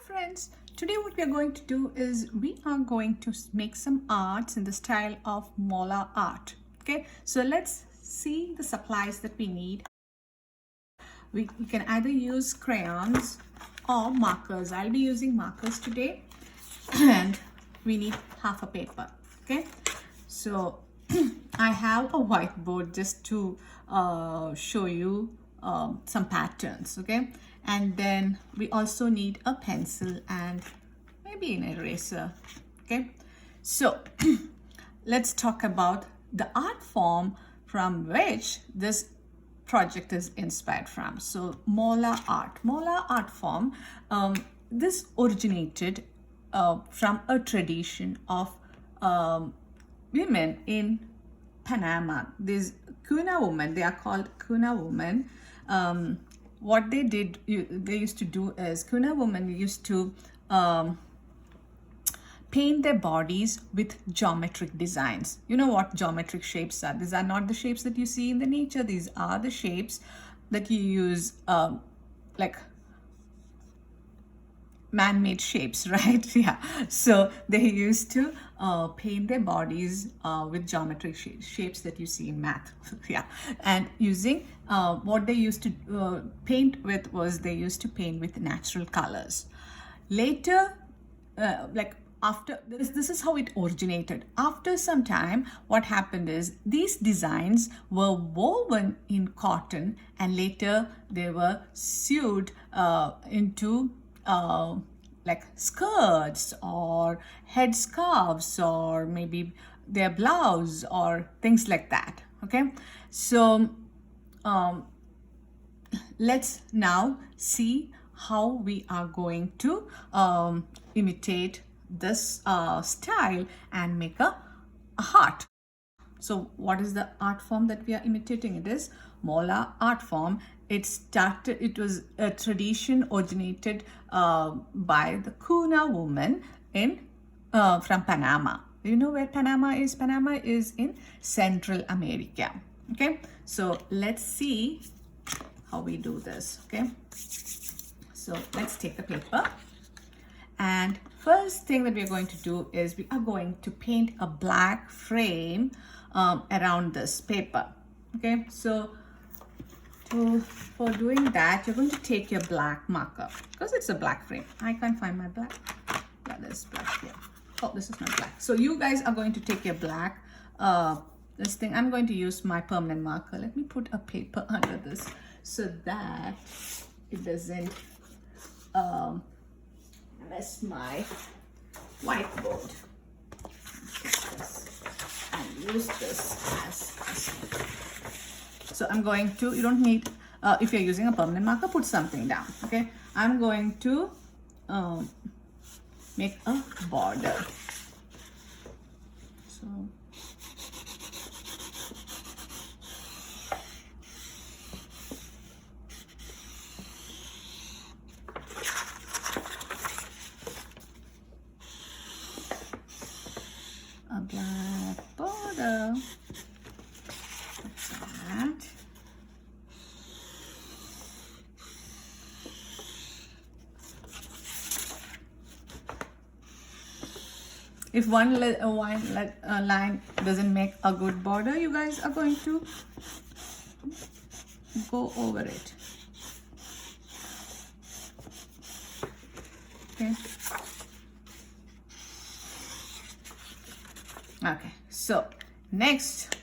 friends, today what we are going to do is we are going to make some arts in the style of Mola art. Okay, so let's see the supplies that we need. We can either use crayons or markers. I'll be using markers today and we need half a paper. Okay, so I have a whiteboard just to show you some patterns. Okay, and then we also need a pencil and maybe an eraser. Okay, so let's talk about the art form from which this project is inspired from. So Mola art form, this originated from a tradition of women in Panama. These Cuna women, they are called Cuna women. What they used to do is Cuna women used to paint their bodies with geometric designs. You know what geometric shapes are? These are not the shapes that you see in the nature. These are the shapes that you use, like man-made shapes, right? Yeah. So they used to paint their bodies with geometric shapes that you see in math. Yeah. And using what they used to paint with was they used to paint with natural colors. Later, after this is how it originated. After some time, what happened is these designs were woven in cotton and later they were sewed into like skirts or headscarves or maybe their blouse or things like that. Okay, so let's now see how we are going to imitate this style and make a heart. So what is the art form that we are imitating? It is Mola art form. It was a tradition originated by the Cuna woman from Panama. Do you know where Panama is? Panama is in Central America. Okay, so let's see how we do this. Okay, so let's take the paper, and first thing that we are going to do is we are going to paint a black frame around this paper. Okay, so for doing that, you're going to take your black marker because it's a black frame. I can't find my black. Yeah, there's black here. Oh, this is not black. So you guys are going to take your black this thing. I'm going to use my permanent marker. Let me put a paper under this so that it doesn't mess my whiteboard. And use this as so I'm going to, you don't need, if you're using a permanent marker, put something down. Okay, I'm going to make a border. So a black border. That. If one line doesn't make a good border, you guys are going to go over it. Okay. Okay, so next,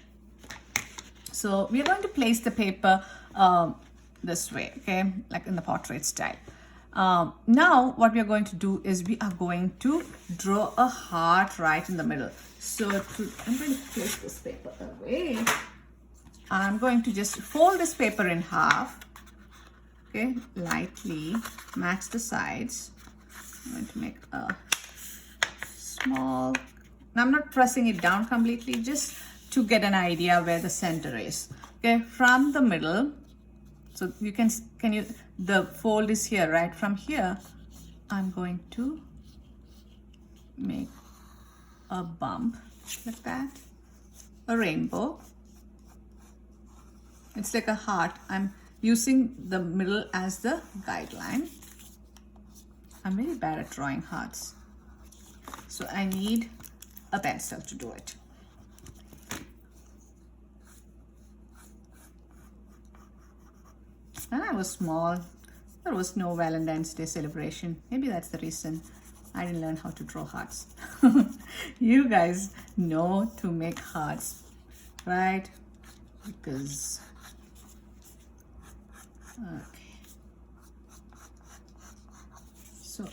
so we are going to place the paper this way, okay, like in the portrait style. Now what we are going to do is we are going to draw a heart right in the middle. So I'm going to place this paper away. I'm going to just fold this paper in half, okay, lightly match the sides. I'm going to make a small, I'm not pressing it down completely, just to get an idea where the center is. Okay, from the middle, so you can the fold is here, right? From here, I'm going to make a bump like that, a rainbow. It's like a heart. I'm using the middle as the guideline. I'm very bad at drawing hearts. So I need a pencil to do it. When I was small, there was no Valentine's Day celebration. Maybe that's the reason I didn't learn how to draw hearts. You guys know to make hearts, right? Because, okay. So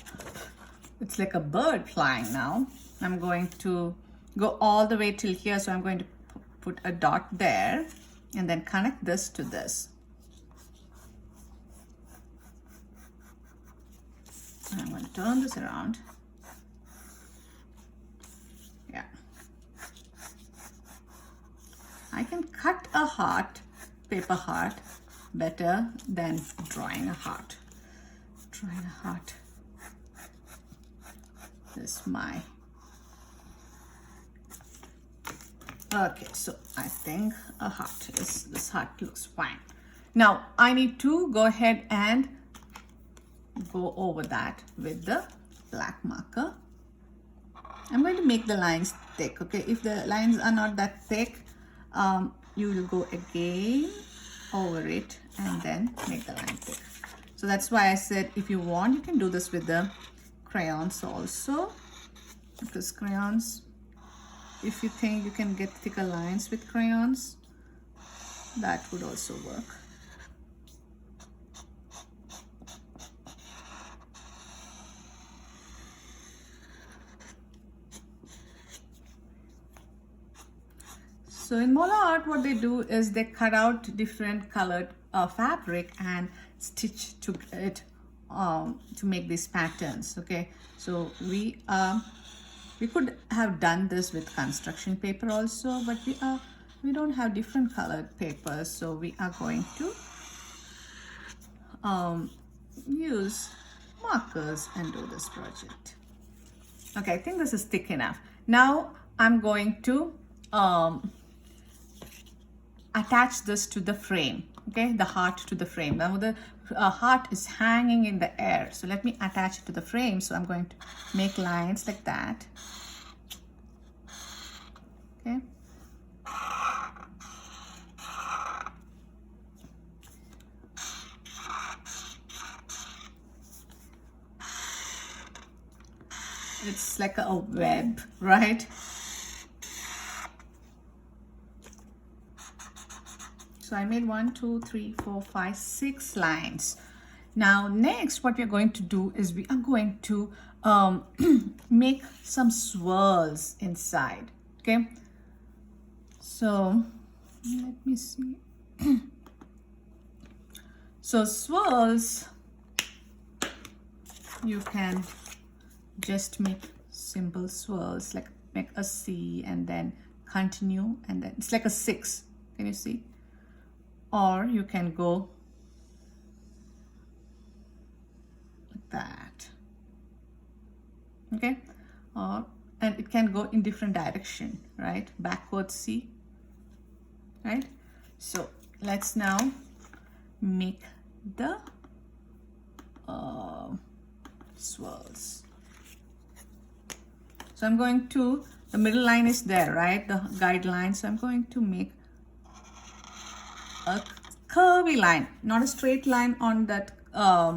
it's like a bird flying now. I'm going to go all the way till here. So I'm going to put a dot there and then connect this to this. I'm going to turn this around. Yeah. I can cut a heart, paper heart, better than drawing a heart. Drawing a heart. This is my... Okay, so I think a heart is, this heart looks fine. Now I need to go ahead and go over that with the black marker. I'm going to make the lines thick, okay? If the lines are not that thick, you will go again over it and then make the line thick. So that's why I said if you want, you can do this with the crayons also, because crayons, if you think you can get thicker lines with crayons, that would also work. So in Mola Art, what they do is they cut out different colored fabric and stitch to it to make these patterns. Okay, so we could have done this with construction paper also, but we don't have different colored papers, so we are going to use markers and do this project. Okay, I think this is thick enough. Now I'm going to attach this to the frame, okay, the heart to the frame. Now the heart is hanging in the air, so let me attach it to the frame. So I'm going to make lines like that, okay. It's like a web, right? So I made 1, 2, 3, 4, 5, 6 lines. Now next what we're going to do is we are going to make some swirls inside, okay? So let me see. So swirls, you can just make simple swirls, like make a C and then continue, and then it's like a 6. Can you see? Or you can go like that, okay? And it can go in different direction, right? Backwards C, right? So let's now make the swirls. So I'm going to, the middle line is there, right? The guideline. So I'm going to make a curvy line, not a straight line on that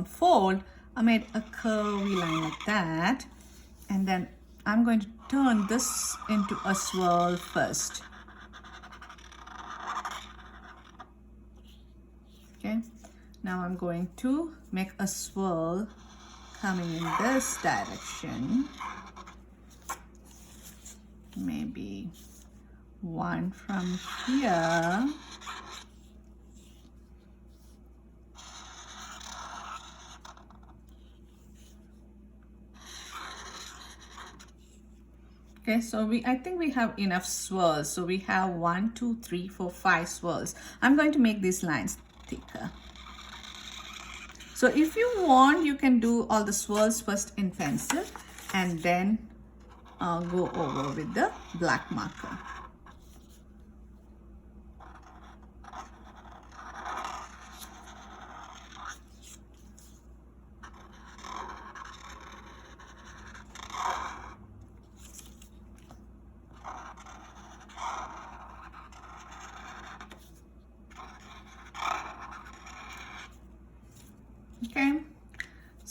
fold. I made a curvy line like that, and then I'm going to turn this into a swirl first. Okay, now I'm going to make a swirl coming in this direction, maybe one from here. Okay, so I think we have enough swirls. So we have 1, 2, 3, 4, 5 swirls. I'm going to make these lines thicker. So if you want, you can do all the swirls first in pencil and then go over with the black marker.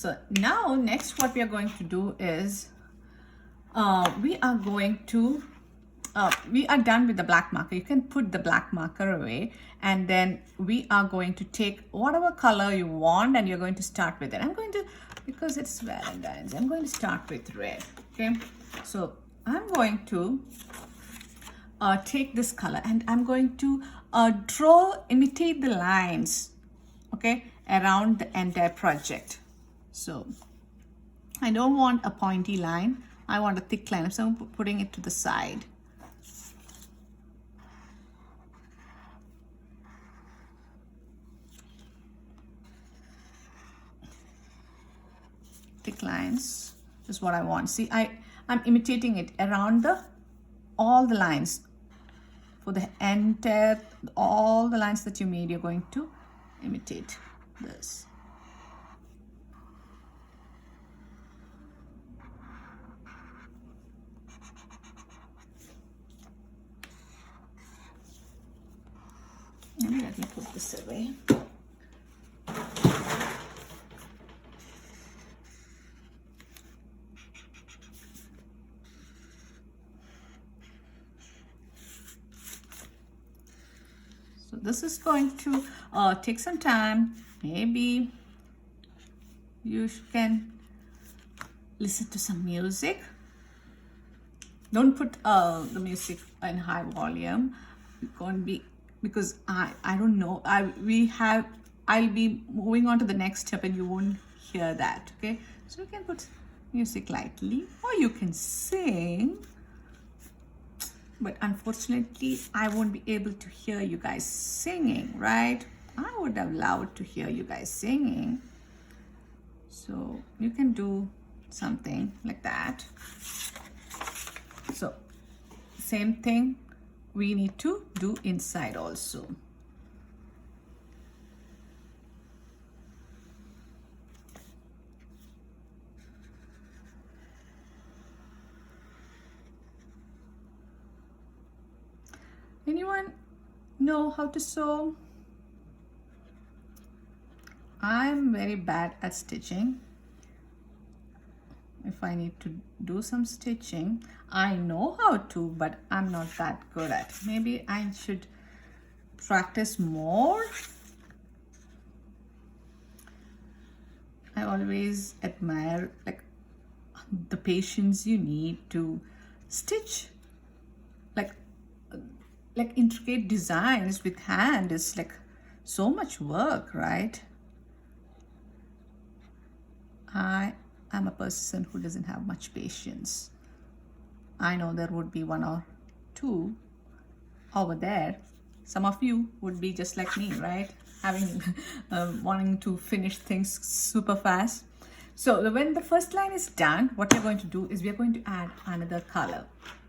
So now next what we are going to do is we are going to we are done with the black marker. You can put the black marker away, and then we are going to take whatever color you want and you're going to start with it. I'm going to, because it's Valentine's, I'm going to start with red. Okay, so I'm going to take this color and I'm going to imitate the lines, okay, around the entire project. So I don't want a pointy line, I want a thick line, so I'm putting it to the side. Thick lines is what I want. See, I'm imitating it around all the lines. For the entire, all the lines that you made, you're going to imitate this. Maybe let me put this away. So this is going to take some time. Maybe you can listen to some music. Don't put the music in high volume. It's going to be, because I don't know. I'll be moving on to the next step and you won't hear that. Okay, so you can put music lightly, or you can sing. But unfortunately, I won't be able to hear you guys singing, right? I would have loved to hear you guys singing. So you can do something like that. So same thing we need to do inside also. Anyone know how to sew? I'm very bad at stitching. If I need to do some stitching, I know how to, but I'm not that good at. Maybe I should practice more. I always admire like the patience you need to stitch like intricate designs with hand is like so much work, right? I am a person who doesn't have much patience. I know there would be one or two over there. Some of you would be just like me, right? Having wanting to finish things super fast. So when the first line is done, what we're going to do is we're going to add another color.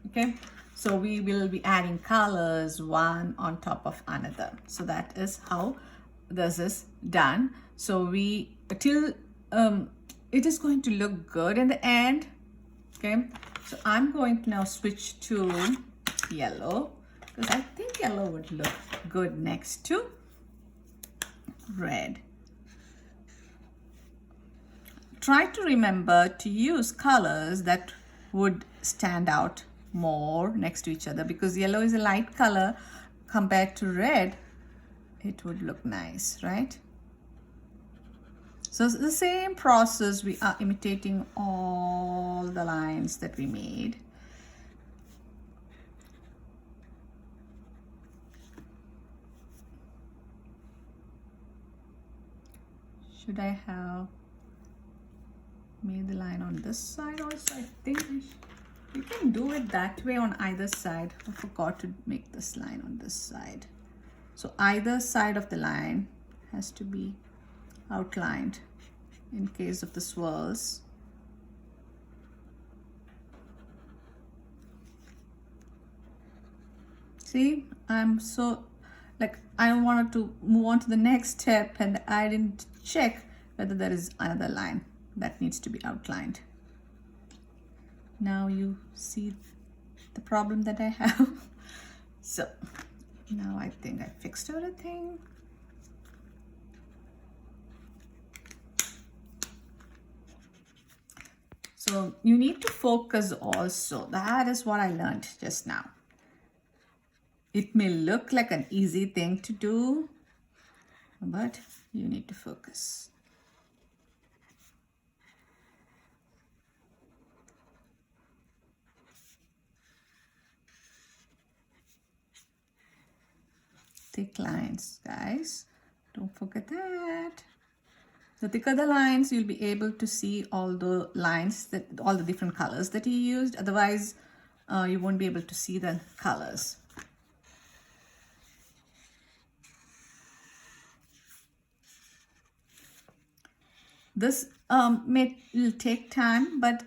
Okay, so we will be adding colors one on top of another. So that is how this is done. So we till it is going to look good in the end. Okay, so I'm going to now switch to yellow, because I think yellow would look good next to red. Try to remember to use colors that would stand out more next to each other, because yellow is a light color compared to red. It would look nice, right? So it's the same process. We are imitating all the lines that we made. Should I have made the line on this side also? I think you can do it that way on either side. I forgot to make this line on this side. So either side of the line has to be outlined in case of the swirls. See, I'm so like I wanted to move on to the next step and I didn't check whether there is another line that needs to be outlined. Now you see the problem that I have. So now I think I fixed everything. So you need to focus also. That is what I learned just now. It may look like an easy thing to do, but you need to focus. Thick lines, guys. Don't forget that. The thicker the lines, you'll be able to see all the lines, that all the different colors that you used. Otherwise, you won't be able to see the colors. This will take time, but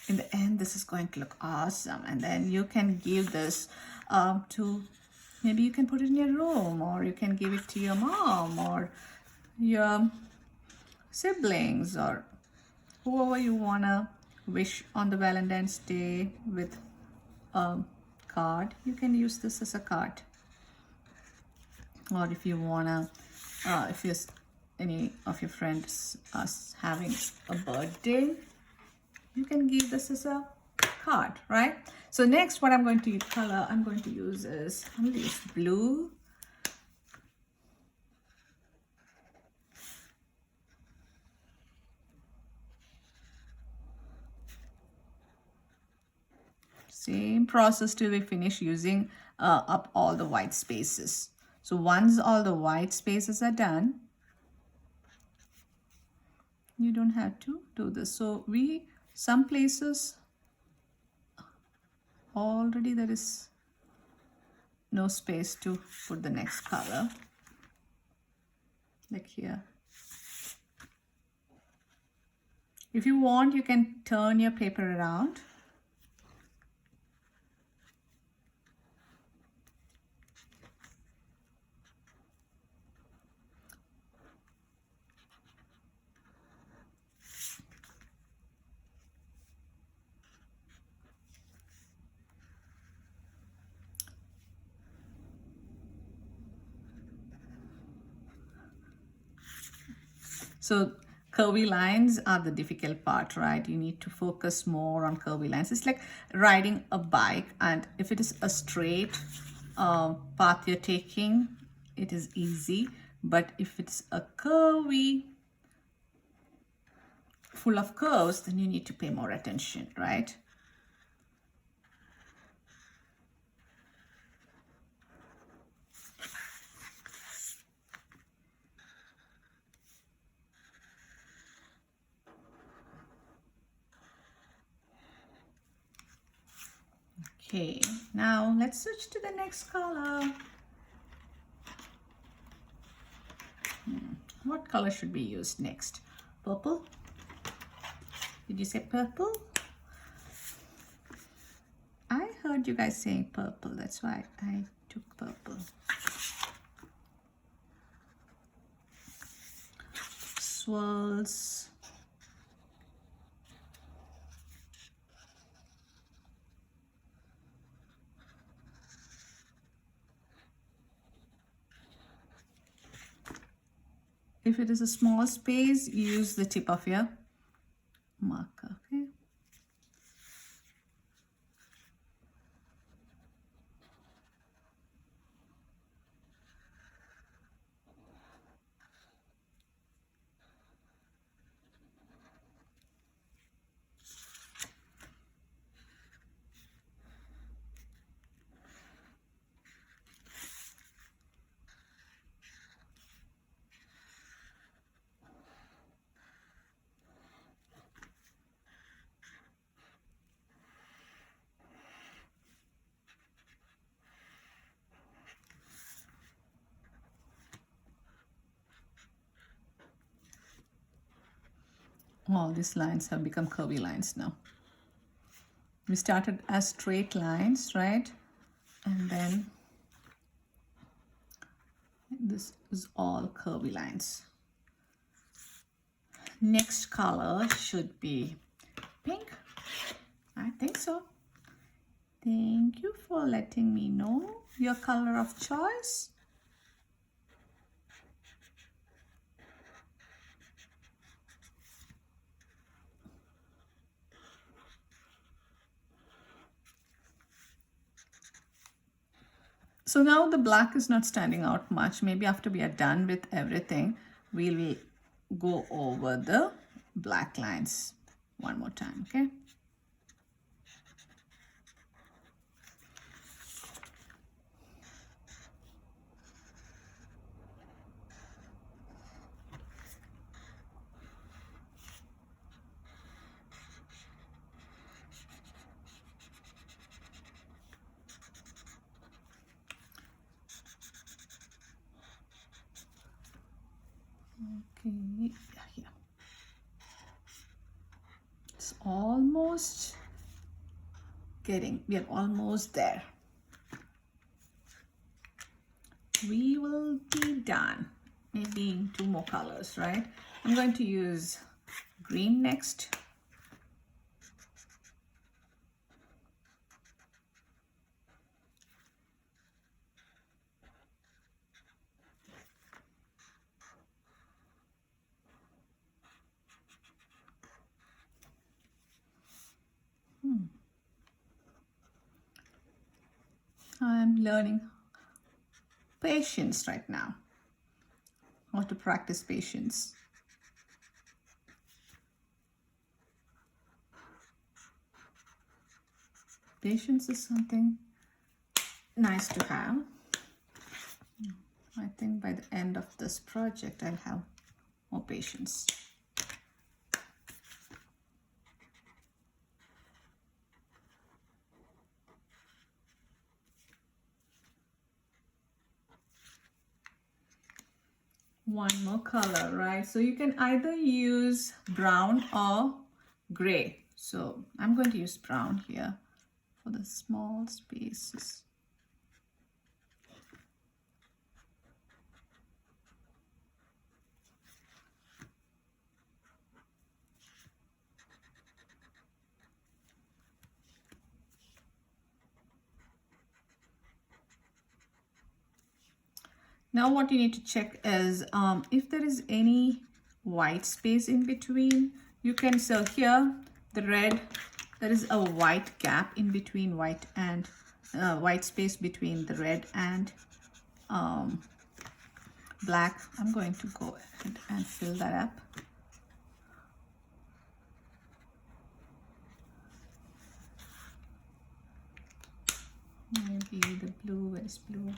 in the end, this is going to look awesome. And then you can give this to, maybe you can put it in your room, or you can give it to your mom or your siblings, or whoever you want to wish on the Valentine's Day with a card. You can use this as a card. Or if you want to, if you're any of your friends are having a birthday, you can give this as a card, right? So next, what I'm going to color, I'm going to use blue. Same process till we finish using up all the white spaces. So once all the white spaces are done, you don't have to do this. So some places already there is no space to put the next color, like here. If you want, you can turn your paper around. So curvy lines are the difficult part, right? You need to focus more on curvy lines. It's like riding a bike, and if it is a straight path you're taking, it is easy. But if it's a curvy, full of curves, then you need to pay more attention, right? Okay, now let's switch to the next color. What color should we use next? Purple? Did you say purple? I heard you guys saying purple, that's why I took purple. Swirls. If it is a small space, use the tip of your marker, okay? All these lines have become curvy lines now. We started as straight lines, right? And then this is all curvy lines. Next color should be pink. I think so. Thank you for letting me know your color of choice. So now the black is not standing out much. Maybe after we are done with everything, we will go over the black lines one more time, okay? Okay, yeah. It's almost we are almost there. We will be done. Maybe 2 more colors, right? I'm going to use green next. I'm learning patience right now. How to practice patience. Patience is something nice to have. I think by the end of this project, I'll have more patience. One more color, right? So you can either use brown or gray. So I'm going to use brown here for the small spaces. Now what you need to check is if there is any white space in between, you can, so here the red, there is a white gap in between white and white space between the red and black. I'm going to go ahead and fill that up. Maybe the blue, where's blue?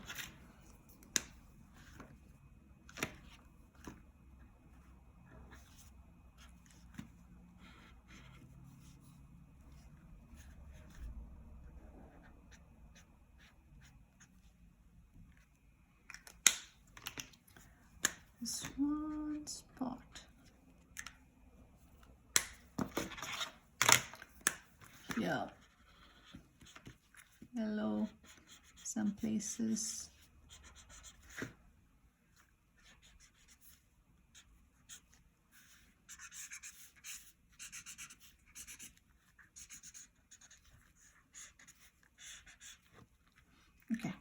This one spot. Here. Yellow, some places. Okay,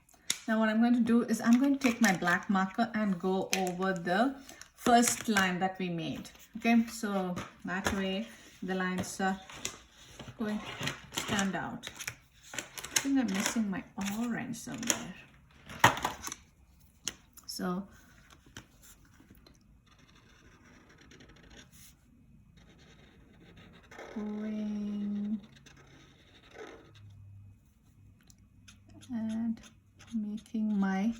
now what I'm going to do is I'm going to take my black marker and go over the first line that we made. Okay, so that way the lines are going to stand out. I think I'm missing my orange somewhere. So going and making my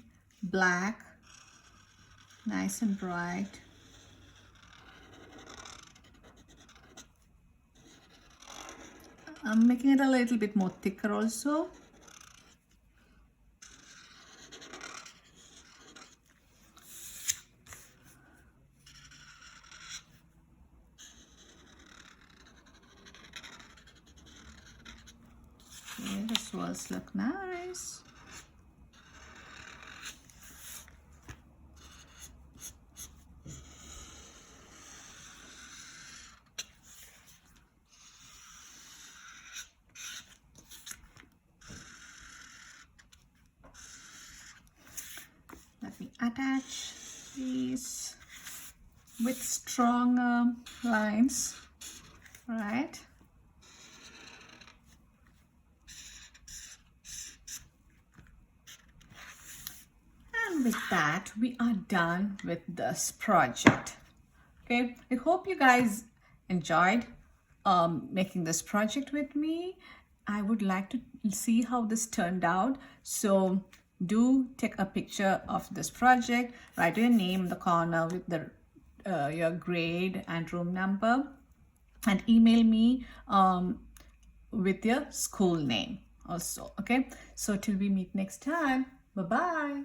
black nice and bright. I'm making it a little bit more thicker also. Okay, the swirls look nice. Let me attach these with strong lines, right? that we are done with this project. Okay, I hope you guys enjoyed making this project with me. I would like to see how this turned out. So do take a picture of this project, write your name in the corner with the your grade and room number, and email me with your school name also. Okay, so till we meet next time, bye bye.